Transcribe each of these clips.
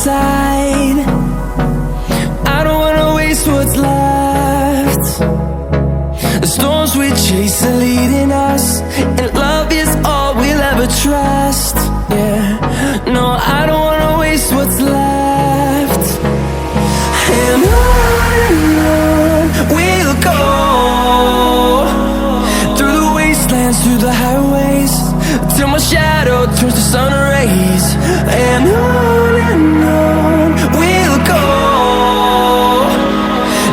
side. I don't wanna waste what's left. The storms we chase are leading us, and love is all we'll ever trust. Yeah, no, I don't wanna waste what's left. And on we'll go, through the wastelands, through the highways, till my shadow turns to sun rays. And on we'll go,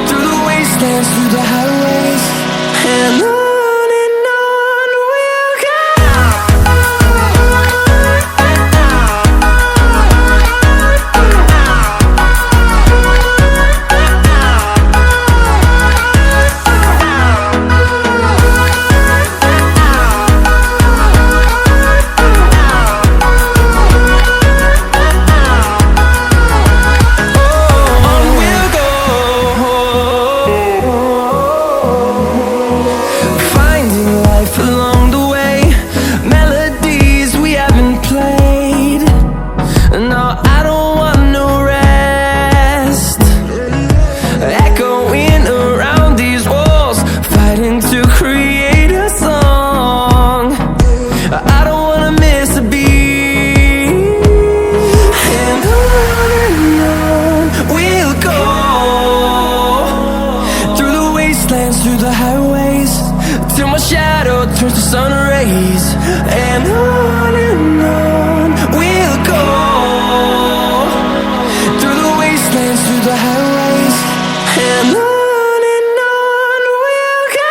through the wastelands, through the highways, and on we'll go. Through the highways, till my shadow turns to sun rays. And on we'll go, through the wastelands, through the highways, and on we'll go.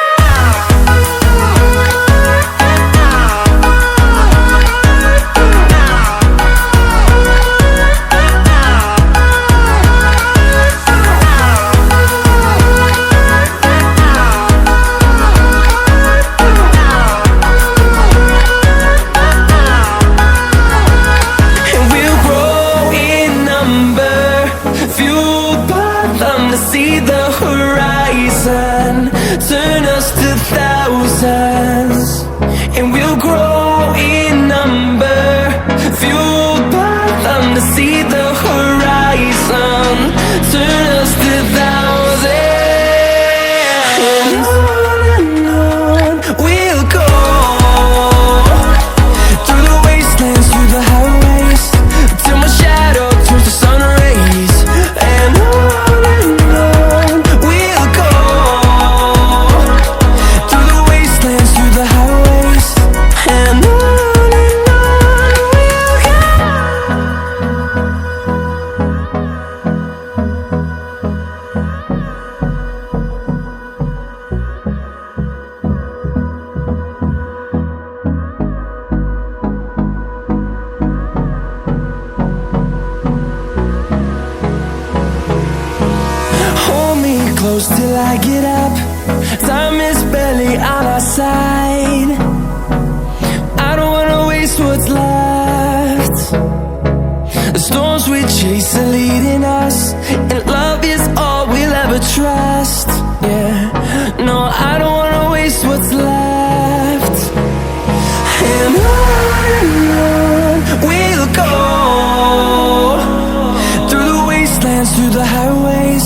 See the horizon, turn us to thousands, and we'll grow in number, fueled by them. To see the horizon, turn us to thousands, and on we'll go, through the wastelands, through the highways, till my shadow turns to sun rays. And close till I get up. Time is barely on our side. I don't wanna waste what's left. The storms we chase are leading us, and love is all we'll ever trust. Yeah, no, I don't wanna waste what's left. And on we'll go, through the wastelands, through the highways,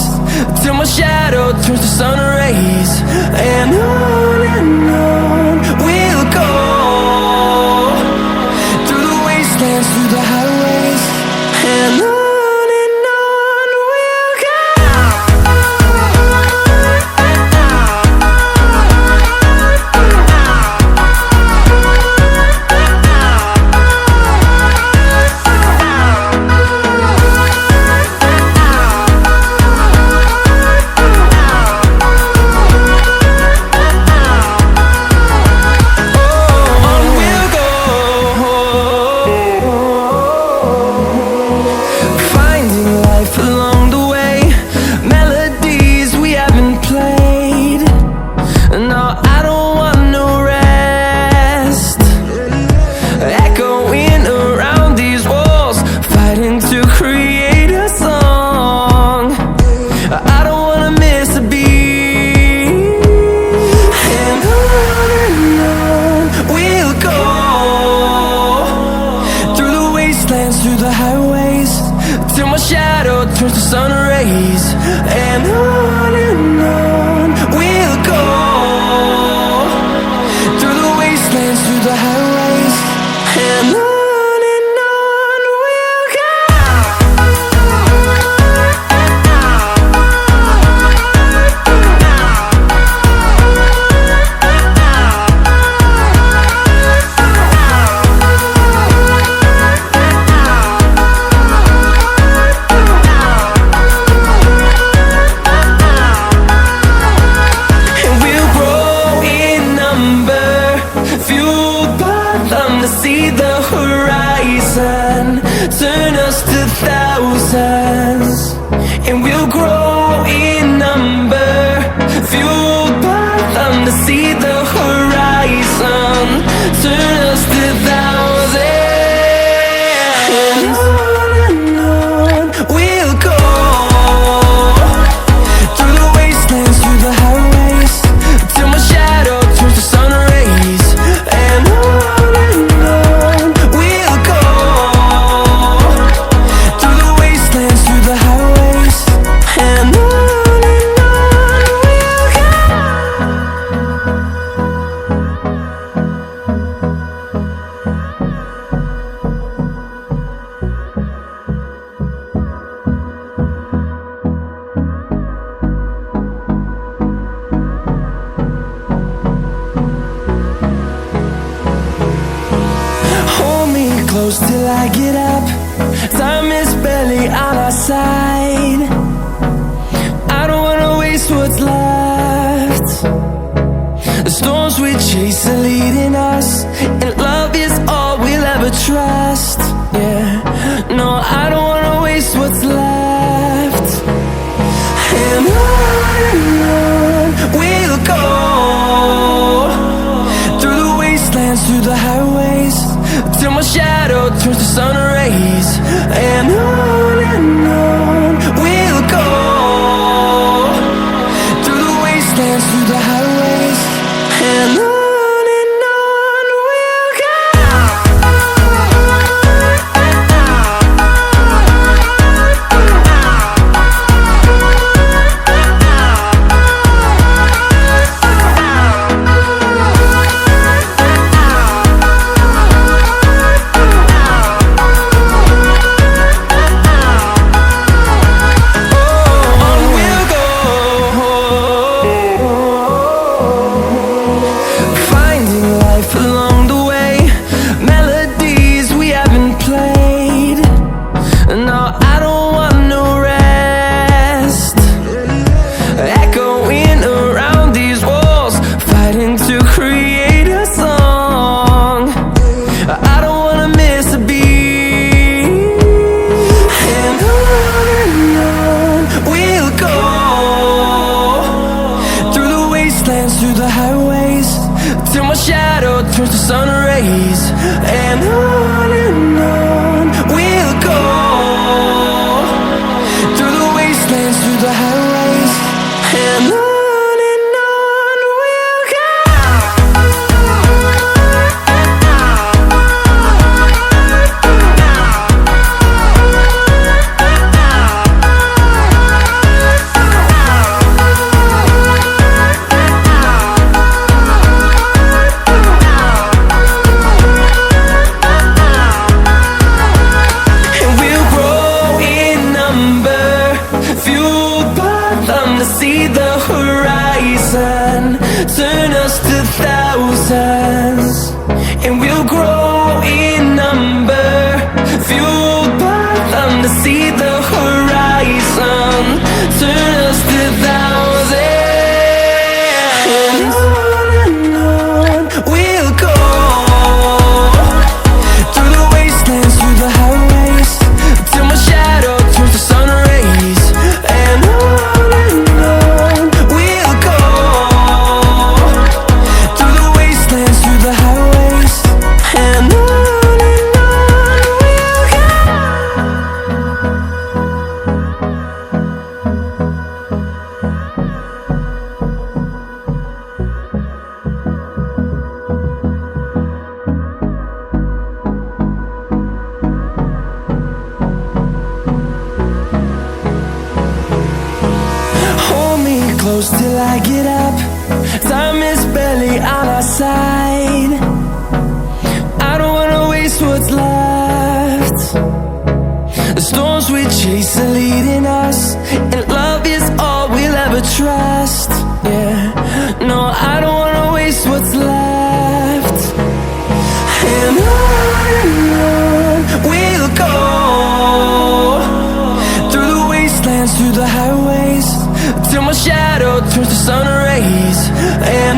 till my shadow turns to sun rays. And on we'll go, through the wastelands, through the highways, and on we'll go. highways, till my shadow turns to sun rays. And on we'll go, through the wastelands, through the highways. And on we'll go. See the horizon, turn us to thousands, and we'll grow in number, fueled by them to see the horizon, turn us to thousands. And on we'll go, through the wastelands, through the highways, till my shadow turns to sun rays. And close till I get up. Time is barely on our side. I don't wanna waste what's left. The storms we chase are leading us, and love is all we'll ever trust. Yeah, no, I don't wanna waste what's left. And on we'll go, through the wastelands, through the highways, till my shadow turns to sun rays. And on we'll go, through the wastelands, through the highways. And on we'll go. our side. I don't wanna waste what's left. The storms we chase are leading us, and love is all we'll ever trust. Yeah, no, I don't wanna waste what's left. And on we'll go, through the wastelands, through the highways, till my shadow turns to sun rays. And